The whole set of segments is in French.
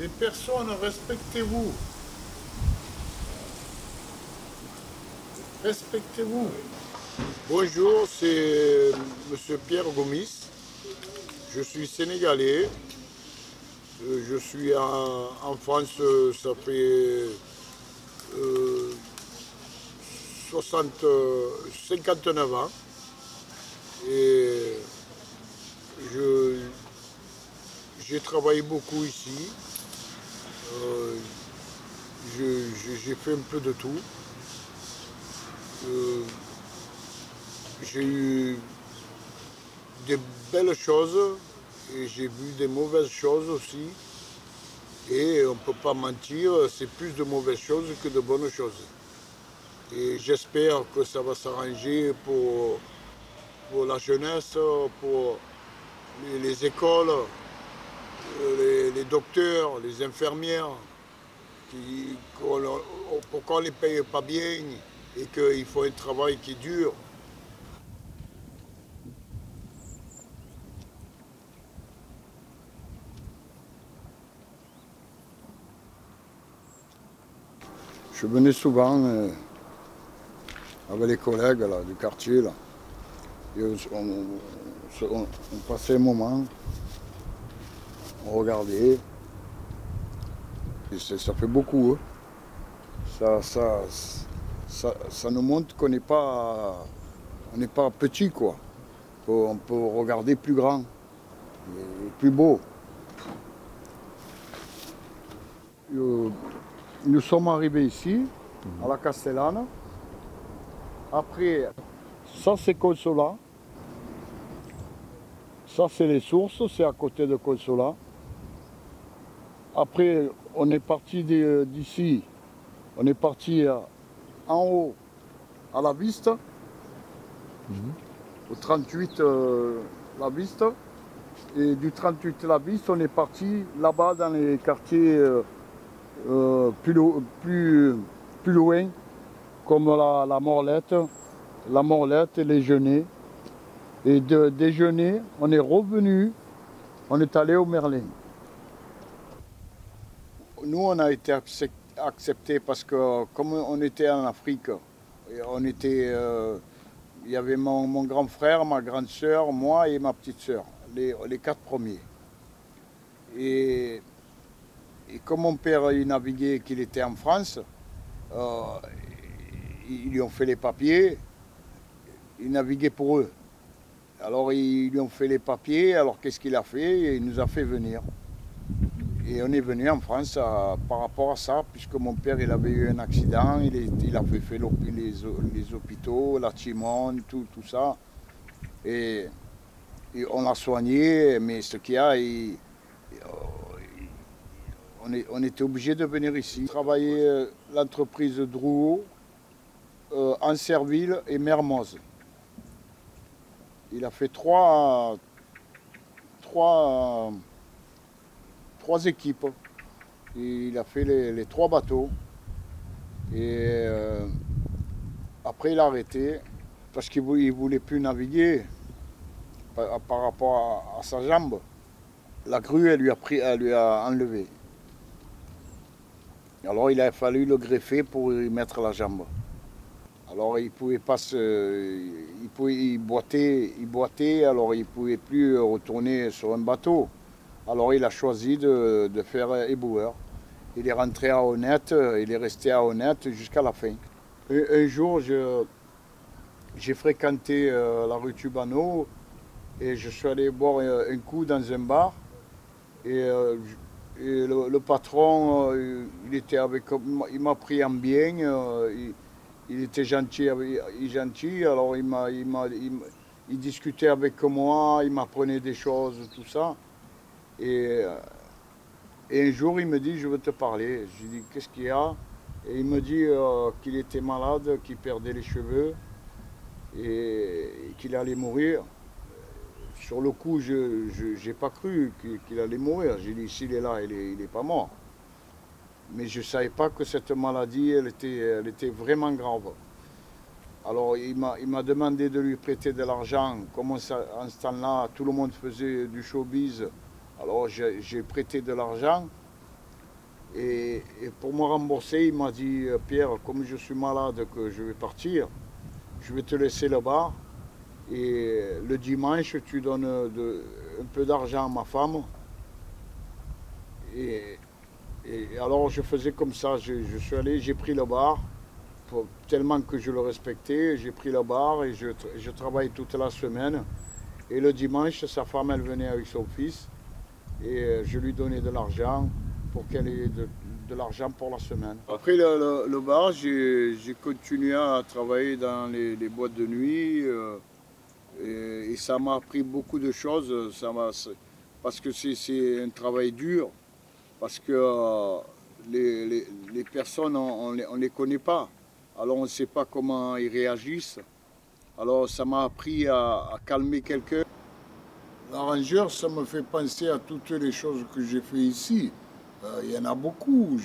Les personnes, respectez-vous. Respectez-vous. Bonjour, c'est Monsieur Pierre Gomis. Je suis sénégalais. Je suis en France, ça fait 59 ans. Et j'ai travaillé beaucoup ici. Euh, j'ai fait un peu de tout. J'ai eu des belles choses et j'ai vu des mauvaises choses aussi. Et on ne peut pas mentir, c'est plus de mauvaises choses que de bonnes choses. Et j'espère que ça va s'arranger pour la jeunesse, pour les écoles, les docteurs, les infirmières, pour qu'on ne les paye pas bien et qu'il faut un travail qui dure. Je venais souvent avec les collègues là, du quartier. Là. Et on passait un moment, on regardait. Et ça fait beaucoup. Hein. Ça nous montre qu'on n'est pas petit, quoi. On peut regarder plus grand et plus beau. Nous sommes arrivés ici, à la Castellane. Après, ça c'est Consola. Ça c'est les sources, c'est à côté de Consola. Après, on est parti d'ici, on est parti en haut à la Vista, au 38 la Vista. Et du 38 la Vista, on est parti là-bas dans les quartiers plus loin, comme la Morlette et les Genêts. Et de déjeuner, on est revenu, on est allé au Merlin. Nous, on a été acceptés parce que comme on était en Afrique, il y avait mon grand frère, ma grande sœur, moi et ma petite sœur, les 4 premiers. Et comme mon père il naviguait, qu'il était en France, ils lui ont fait les papiers, il naviguait pour eux. Alors ils lui ont fait les papiers, alors qu'est-ce qu'il a fait? Il nous a fait venir. Et on est venu en France par rapport à ça, puisque mon père il avait eu un accident, il a fait les hôpitaux, la Timone, tout ça. Et on l'a soigné, mais ce qu'il y a, on était obligé de venir ici. Travailler l'entreprise Drouot, Ancerville et Mermoz. Il a fait trois équipes. Et il a fait les 3 bateaux. Et après, il a arrêté parce qu'il ne voulait plus naviguer par rapport à sa jambe. La grue, elle lui a enlevé. Alors, il a fallu le greffer pour y mettre la jambe. Alors, il pouvait pas il boitait, alors il ne pouvait plus retourner sur un bateau. Alors il a choisi de faire éboueur. Il est rentré à Honnête, il est resté à Honnête jusqu'à la fin. Un jour, j'ai fréquenté la rue Tubano et je suis allé boire un coup dans un bar. Et le patron, il m'a pris en bien, il était gentil, alors il discutait avec moi, il m'apprenait des choses, tout ça. Et un jour, il me dit, je veux te parler. Je lui dis, qu'est-ce qu'il y a? Et il me dit qu'il était malade, qu'il perdait les cheveux et qu'il allait mourir. Sur le coup, je n'ai pas cru qu'il allait mourir. J'ai dit, s'il est là, il n'est pas mort. Mais je ne savais pas que cette maladie, elle était vraiment grave. Alors, il m'a demandé de lui prêter de l'argent. Comme en ce temps-là, tout le monde faisait du showbiz. Alors j'ai prêté de l'argent Et pour me rembourser, il m'a dit, Pierre, comme je suis malade, que je vais partir, je vais te laisser là-bas. Et le dimanche, tu donnes un peu d'argent à ma femme. Et, et alors je faisais comme ça, je suis allé, j'ai pris le bar, tellement que je le respectais, j'ai pris le bar et je travaille toute la semaine. Et le dimanche, sa femme, elle venait avec son fils et je lui donnais de l'argent pour qu'elle ait de l'argent pour la semaine. Après le bar, j'ai continué à travailler dans les boîtes de nuit et ça m'a appris beaucoup de choses, parce que c'est un travail dur, parce que les personnes, on ne les connaît pas, alors on ne sait pas comment ils réagissent. Alors ça m'a appris à calmer quelqu'un. L'arrangeur, ça me fait penser à toutes les choses que j'ai fait ici. Il y en a beaucoup.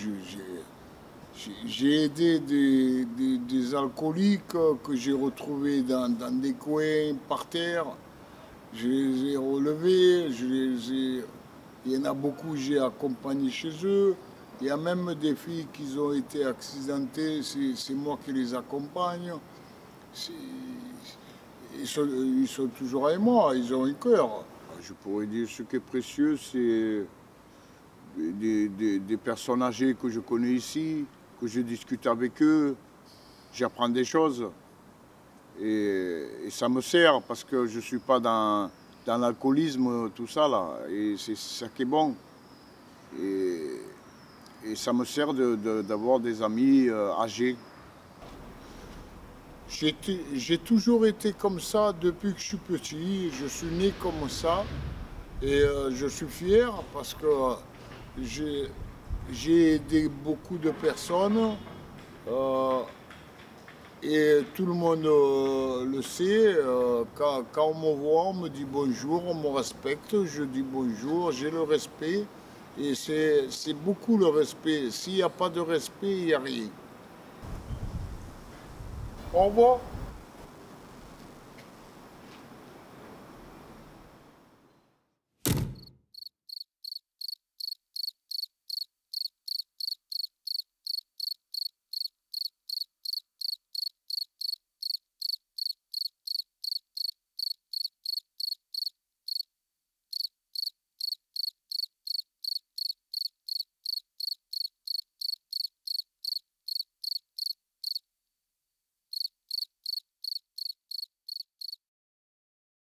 J'ai aidé des alcooliques que j'ai retrouvés dans des coins par terre. Je les ai relevés, il y en a beaucoup que j'ai accompagnés chez eux. Il y a même des filles qui ont été accidentées, c'est moi qui les accompagne. Ils sont toujours avec moi, ils ont un cœur. Je pourrais dire ce qui est précieux, c'est des personnes âgées que je connais ici, que je discute avec eux, j'apprends des choses. Et ça me sert parce que je ne suis pas dans l'alcoolisme, tout ça là. Et c'est ça qui est bon. Et ça me sert d'avoir des amis âgés. J'ai toujours été comme ça depuis que je suis petit. Je suis né comme ça. Et je suis fier parce que j'ai aidé beaucoup de personnes. Et tout le monde le sait. Quand on me voit, on me dit bonjour, on me respecte. Je dis bonjour, j'ai le respect. Et c'est beaucoup le respect. S'il n'y a pas de respect, il n'y a rien. Au revoir.